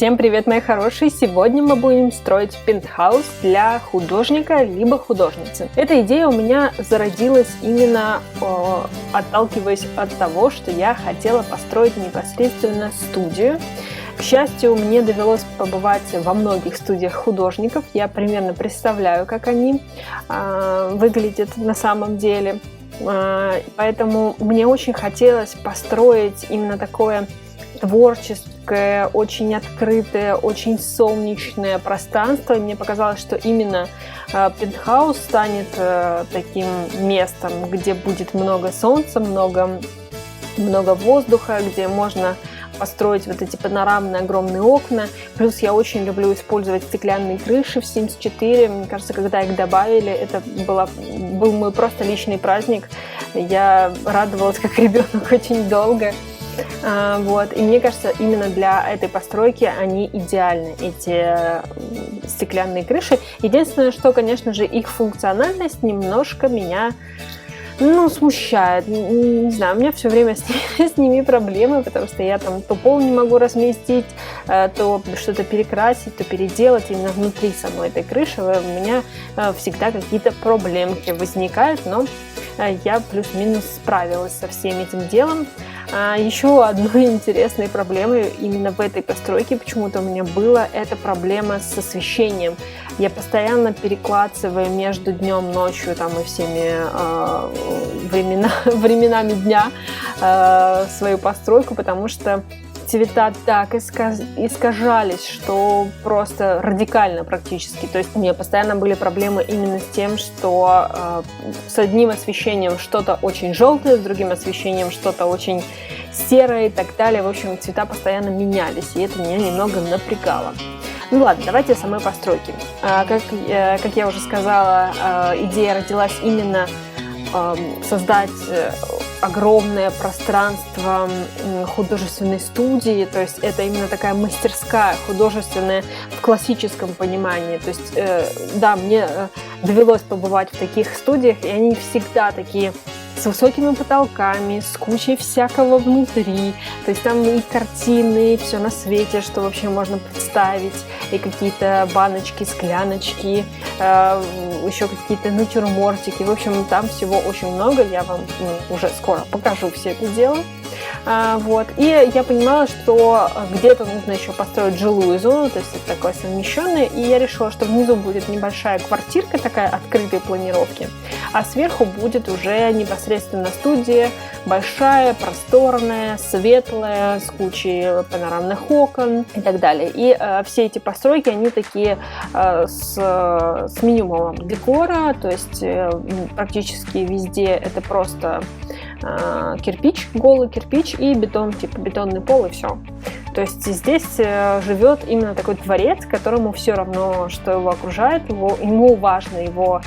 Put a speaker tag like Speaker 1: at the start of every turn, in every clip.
Speaker 1: Всем привет, мои хорошие! Сегодня мы будем строить пентхаус для художника либо художницы. Эта идея у меня зародилась именно отталкиваясь от того, что я хотела построить непосредственно студию. К счастью, мне довелось побывать во многих студиях художников. Я примерно представляю, как они выглядят на самом деле. Поэтому мне очень хотелось построить именно такое творческое, очень открытое, очень солнечное пространство. И мне показалось, что именно пентхаус станет таким местом, где будет много солнца, много воздуха, где можно построить вот эти панорамные огромные окна. Плюс я очень люблю использовать стеклянные крыши в Sims 4. Мне кажется, когда их добавили, это был мой просто личный праздник. Я радовалась как ребенок очень долго. И мне кажется, именно для этой постройки они идеальны, эти стеклянные крыши. Единственное, что, конечно же, их функциональность немножко меня смущает. Не знаю, у меня все время с ними проблемы, потому что я там то пол не могу разместить, то что-то перекрасить, то переделать. Именно внутри самой этой крыши у меня всегда какие-то проблемки возникают, но я плюс-минус справилась со всем этим делом. Еще одной интересной проблемой именно в этой постройке почему-то у меня была эта проблема с освещением. Я постоянно перекладываю между днем и ночью и всеми временами дня свою постройку, потому что цвета так искажались, что просто радикально практически. То есть у меня постоянно были проблемы именно с тем, что с одним освещением что-то очень желтое, с другим освещением что-то очень серое и так далее. В общем, цвета постоянно менялись, и это меня немного напрягало. Ну ладно, давайте о самой постройке. Как я уже сказала, идея родилась именно создать огромное пространство художественной студии, то есть это именно такая мастерская художественная в классическом понимании. То есть, да, мне довелось побывать в таких студиях, и они всегда такие с высокими потолками, с кучей всякого внутри. То есть там и картины, и все на свете, что вообще можно представить, и какие-то баночки, скляночки, еще какие-то натюрмортики. В общем, там всего очень много. Я вам уже скоро покажу все это дело. И я понимала, что где-то нужно еще построить жилую зону, то есть это такое совмещенное, и я решила, что внизу будет небольшая квартирка, такая открытой планировки, а сверху будет уже непосредственно студия, большая, просторная, светлая, с кучей панорамных окон и так далее. И все эти постройки, они такие с минимумом декора, то есть практически везде это просто кирпич, голый кирпич и бетон, типа бетонный пол, и все. То есть здесь живет именно такой творец, которому все равно, что его окружает, ему важно его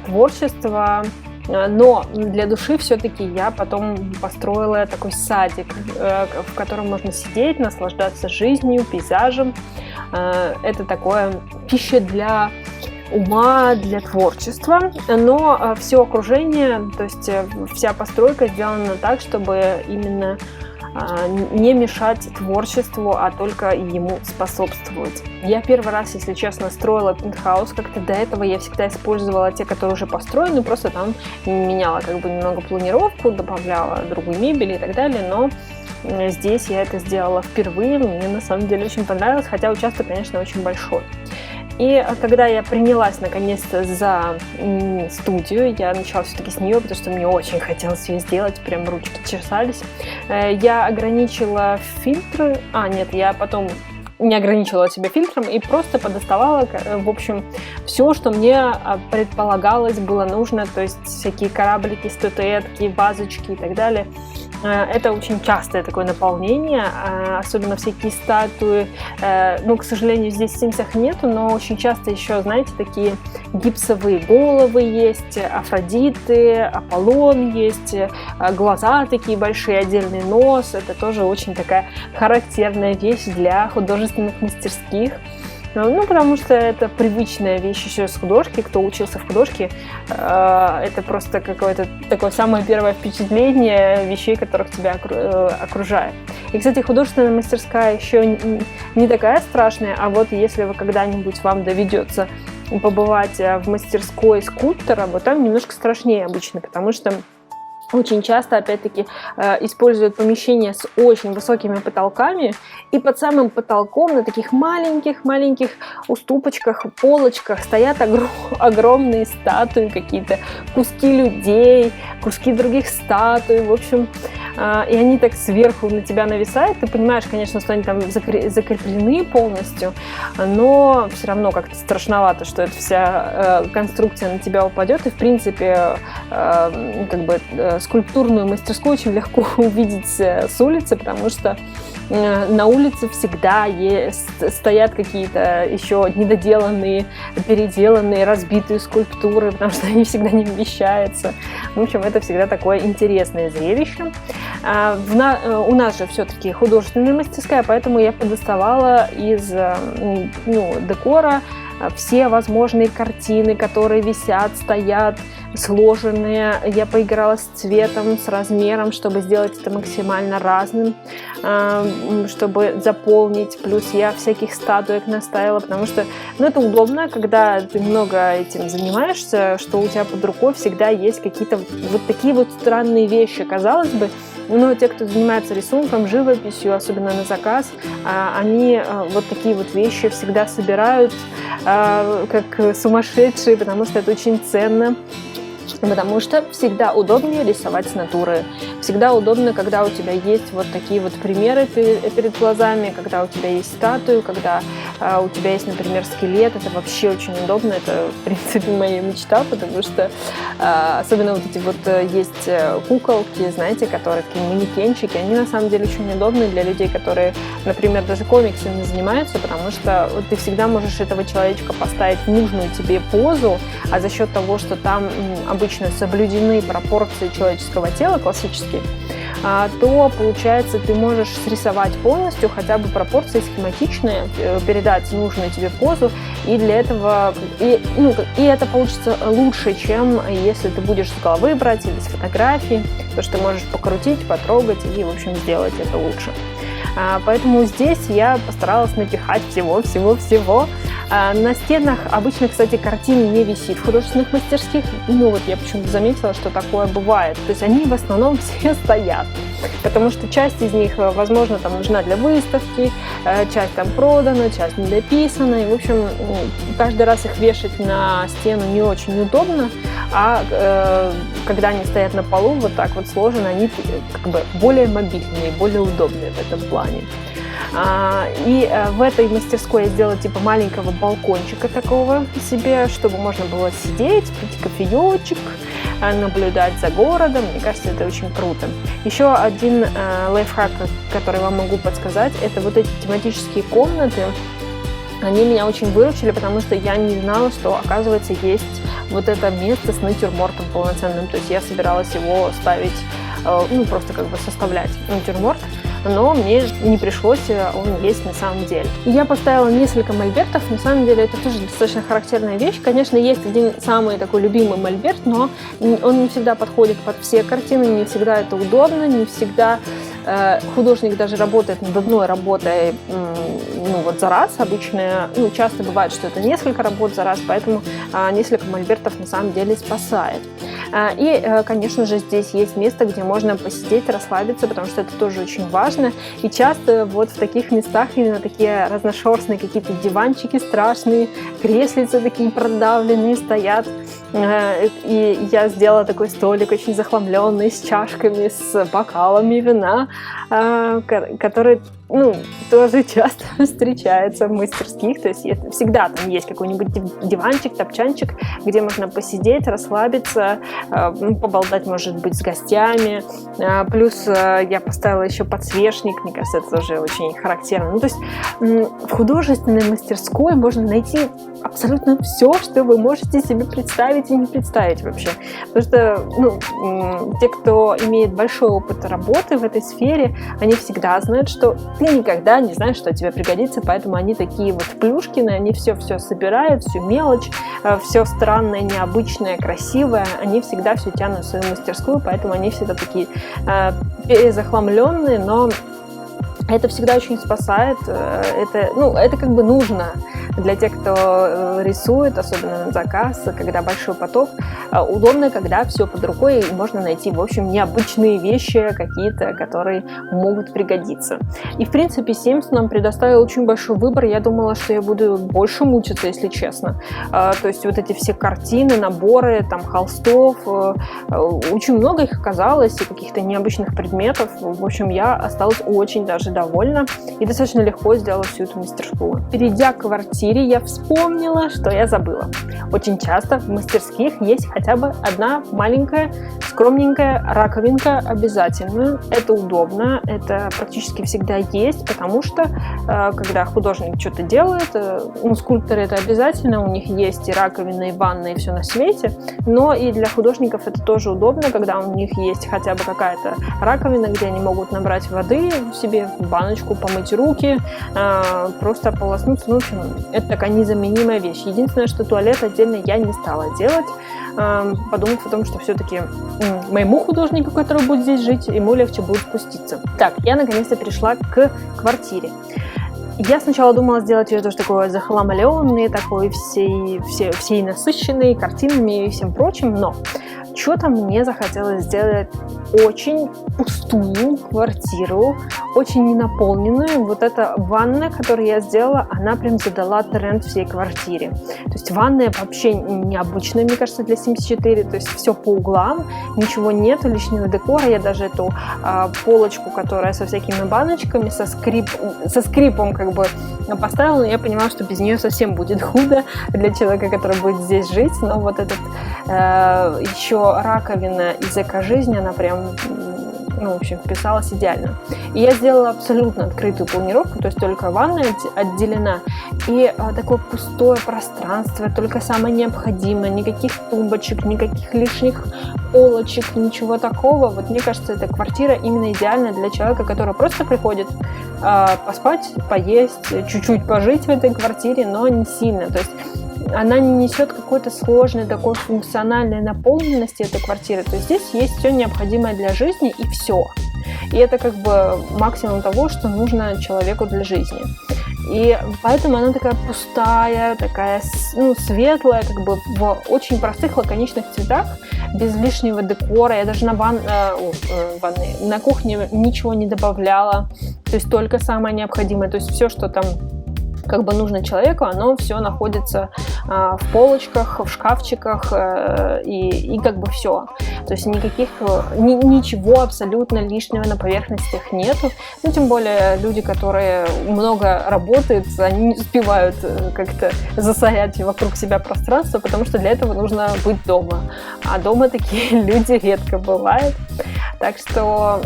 Speaker 1: творчество, но для души все-таки я потом построила такой садик, в котором можно сидеть, наслаждаться жизнью, пейзажем. Это такое пища для ума, для творчества, но все окружение, то есть вся постройка сделана так, чтобы именно не мешать творчеству, а только ему способствовать. Я первый раз, если честно, строила пентхаус, как-то до этого я всегда использовала те, которые уже построены, просто там меняла немного планировку, добавляла другую мебель и так далее, но здесь я это сделала впервые, мне на самом деле очень понравилось, хотя участок, конечно, очень большой. И когда я принялась наконец-то за студию, я начала все-таки с нее, потому что мне очень хотелось ее сделать, прям ручки чесались. Я ограничила фильтры, я потом не ограничивала себя фильтром и просто подоставала, в общем, все, что мне предполагалось, было нужно, то есть всякие кораблики, статуэтки, вазочки и так далее. Это очень частое такое наполнение, особенно всякие статуи. К сожалению, здесь в Симсах нету, но очень часто еще, знаете, такие гипсовые головы есть, Афродиты, Аполлон есть, глаза такие большие, отдельный нос. Это тоже очень такая характерная вещь для художественных мастерских. Ну, потому что это привычная вещь еще с художки. Кто учился в художке, это просто какое-то такое самое первое впечатление вещей, которых тебя окружает. И, кстати, художественная мастерская еще не такая страшная, а вот если вы когда-нибудь вам доведется побывать в мастерской скульптора, вот там немножко страшнее обычно, потому что очень часто, опять-таки, используют помещения с очень высокими потолками, и под самым потолком на таких маленьких уступочках, полочках стоят огромные статуи, какие-то куски людей, куски других статуй, в общем, и они так сверху на тебя нависают. Ты понимаешь, конечно, что они там закреплены полностью, но все равно как-то страшновато, что эта вся конструкция на тебя упадет, и, в принципе, как бы скульптурную мастерскую очень легко увидеть с улицы, потому что на улице всегда стоят какие-то еще недоделанные, переделанные, разбитые скульптуры, потому что они всегда не вмещаются. В общем, это всегда такое интересное зрелище. У нас же все-таки художественная мастерская, поэтому я подоставала из декора все возможные картины, которые висят, стоят, сложенные. Я поиграла с цветом, с размером, чтобы сделать это максимально разным, чтобы заполнить. Плюс я всяких статуек наставила, потому что это удобно, когда ты много этим занимаешься, что у тебя под рукой всегда есть какие-то вот такие вот странные вещи, казалось бы. Но те, кто занимается рисунком, живописью, особенно на заказ, они вот такие вот вещи всегда собирают как сумасшедшие, потому что это очень ценно. Потому что всегда удобнее рисовать с натуры. Всегда удобно, когда у тебя есть вот такие вот примеры перед глазами, когда у тебя есть статую, когда у тебя есть, например, скелет. Это вообще очень удобно. Это, в принципе, моя мечта, потому что особенно вот эти вот есть куколки, знаете, которые такие манекенчики, они на самом деле очень удобны для людей, которые, например, даже комиксами занимаются, потому что ты всегда можешь этого человечка поставить в нужную тебе позу, а за счет того, что там обычно соблюдены пропорции человеческого тела классические, то, получается, ты можешь срисовать полностью хотя бы пропорции схематичные, передать нужную тебе позу, и для этого и это получится лучше, чем если ты будешь с головы брать или с фотографии, потому что ты можешь покрутить, потрогать и, в общем, сделать это лучше. Поэтому здесь я постаралась напихать всего. На стенах обычно, кстати, картин не висит в художественных мастерских. Я почему-то заметила, что такое бывает. То есть они в основном все стоят. Потому что часть из них, возможно, там нужна для выставки, часть там продана, часть не дописана. И, в общем, каждый раз их вешать на стену не очень удобно. А когда они стоят на полу, вот так вот сложены, они как бы более мобильные, более удобные в этом плане. И в этой мастерской я сделала типа маленького балкончика такого себе, чтобы можно было сидеть, пить кофеечек, наблюдать за городом. Мне кажется, это очень круто. Еще один лайфхак, который вам могу подсказать, это вот эти тематические комнаты. Они меня очень выручили, потому что я не знала, что, оказывается, есть вот это место с натюрмортом полноценным. То есть я собиралась его ставить, просто как бы составлять натюрморт, но мне не пришлось, он есть на самом деле. Я поставила несколько мольбертов, на самом деле это тоже достаточно характерная вещь. Конечно, есть один самый такой любимый мольберт, но он не всегда подходит под все картины, не всегда это удобно, не всегда художник даже работает над одной работой за раз. Обычно, часто бывает, что это несколько работ за раз, поэтому несколько мольбертов на самом деле спасает. И, конечно же, здесь есть место, где можно посидеть, расслабиться, потому что это тоже очень важно. И часто вот в таких местах именно такие разношерстные какие-то диванчики страшные, креслицы такие продавленные стоят. И я сделала такой столик очень захламленный, с чашками, с бокалами вина, который тоже часто встречается в мастерских. То есть всегда там есть какой-нибудь диванчик, топчанчик, где можно посидеть, расслабиться, поболтать, может быть, с гостями. Плюс я поставила еще подсвечник, мне кажется, это тоже очень характерно. То есть в художественной мастерской можно найти абсолютно все, что вы можете себе представить и не представить вообще. Потому что те, кто имеет большой опыт работы в этой сфере, они всегда знают, что ты никогда не знаешь, что тебе пригодится, поэтому они такие вот плюшкины, они все собирают, всю мелочь, все странное, необычное, красивое, они всегда все тянут в свою мастерскую, поэтому они всегда такие перезахламленные, но это всегда очень спасает, это как бы нужно для тех, кто рисует, особенно на заказ, когда большой поток. Удобно, когда все под рукой, и можно найти, в общем, необычные вещи какие-то, которые могут пригодиться. И, в принципе, Sims нам предоставил очень большой выбор. Я думала, что я буду больше мучиться, если честно. То есть вот эти все картины, наборы, там, холстов, очень много их оказалось, и каких-то необычных предметов. В общем, я осталась очень даже довольна и достаточно легко сделала всю эту мастерскую. Перейдя к квартире, я вспомнила, что я забыла. Очень часто в мастерских есть хотя бы одна маленькая, скромненькая раковинка обязательно. Это удобно, это практически всегда есть, потому что когда художник что-то делает, скульпторы это обязательно, у них есть и раковина, и ванна, и все на свете, но и для художников это тоже удобно, когда у них есть хотя бы какая-то раковина, где они могут набрать воды себе в баночку, помыть руки, просто ополоснуться. Ну, в общем, это такая незаменимая вещь. Единственное, что туалет отдельно я не стала делать, подумав о том, что все-таки моему художнику, который будет здесь жить, ему легче будет спуститься. Так, я наконец-то перешла к квартире. Я сначала думала сделать ее тоже такой захламленной, такой всей насыщенной картинами и всем прочим, но что-то мне захотелось сделать очень пустую квартиру, очень ненаполненную. Вот эта ванна, которую я сделала, она прям задала тренд всей квартире. То есть ванная вообще необычная, мне кажется, для Sims 4. То есть все по углам, ничего нет, лишнего декора. Я даже эту полочку, которая со всякими баночками, со скрипом как бы поставила, но я понимала, что без нее совсем будет худо для человека, который будет здесь жить. Но вот этот еще раковина из эко-жизни, она прям, в общем, вписалась идеально. И я сделала абсолютно открытую планировку, то есть только ванная отделена, и такое пустое пространство, только самое необходимое, никаких тумбочек, никаких лишних полочек, ничего такого. Вот мне кажется, эта квартира именно идеальна для человека, который просто приходит поспать, поесть, чуть-чуть пожить в этой квартире, но не сильно. То есть она не несет какой-то сложной такой функциональной наполненности этой квартиры. То есть здесь есть все необходимое для жизни и все. И это как бы максимум того, что нужно человеку для жизни. И поэтому она такая пустая, такая светлая, как бы в очень простых лаконичных цветах, без лишнего декора. Я даже на кухне ничего не добавляла. То есть только самое необходимое. То есть все, что там как бы нужно человеку, оно все находится в полочках, в шкафчиках и как бы все. То есть ничего абсолютно лишнего на поверхностях нету. Ну, тем более люди, которые много работают, они не успевают как-то засорять вокруг себя пространство, потому что для этого нужно быть дома. А дома такие люди редко бывают. Так что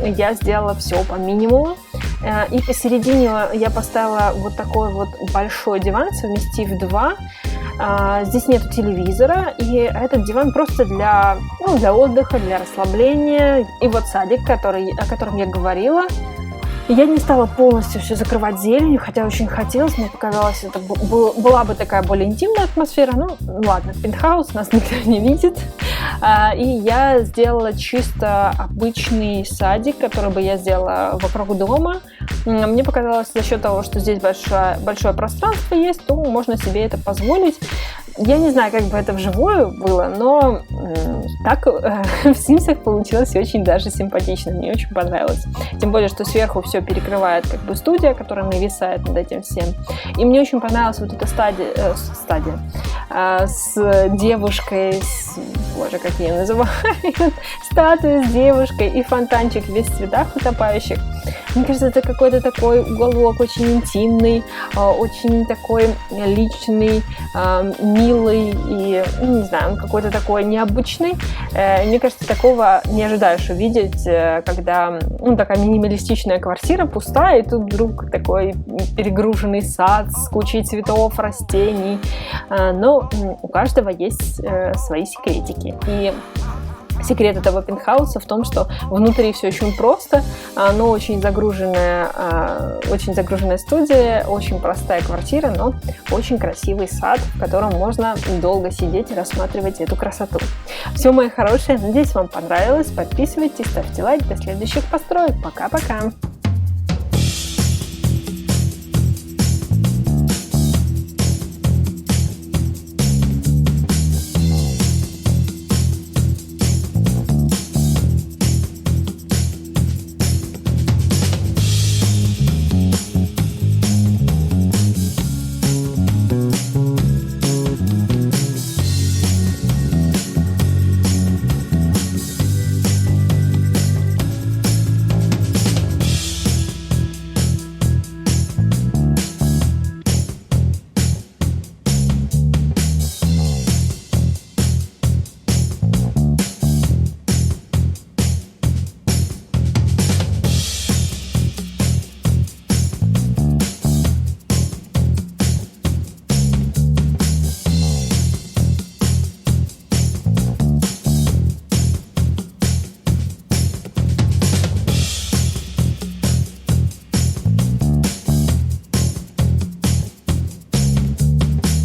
Speaker 1: я сделала все по минимуму. И посередине я поставила вот такой вот большой диван, совместив два. Здесь нет телевизора, и этот диван просто для отдыха, для расслабления. И вот садик, о котором я говорила. Я не стала полностью все закрывать зеленью, хотя очень хотелось, мне показалось, это была бы такая более интимная атмосфера. Ну, ладно, пентхаус нас никто не видит. И я сделала чисто обычный садик, который бы я сделала вокруг дома. Мне показалось, за счет того, что здесь большое пространство есть, то можно себе это позволить. Я не знаю, как бы это вживую было, но так в Симсах получилось очень даже симпатично. Мне очень понравилось. Тем более, что сверху все перекрывает как бы студия, которая нависает над этим всем. И мне очень понравилась вот эта стадия с девушкой, боже, как я ее называю, статуя с девушкой и фонтанчик весь в цветах утопающих. Мне кажется, это какой-то такой уголок очень интимный, очень такой личный, милый и, не знаю, он какой-то такой необычный. Мне кажется, такого не ожидаешь увидеть, когда такая минималистичная квартира пустая, и тут вдруг такой перегруженный сад с кучей цветов, растений. Но у каждого есть свои секретики. И Секрет этого пентхауса в том, что внутри все очень просто, но очень загруженная студия, очень простая квартира, но очень красивый сад, в котором можно долго сидеть и рассматривать эту красоту. Все, мои хорошие, надеюсь, вам понравилось. Подписывайтесь, ставьте лайк. До следующих построек. Пока-пока!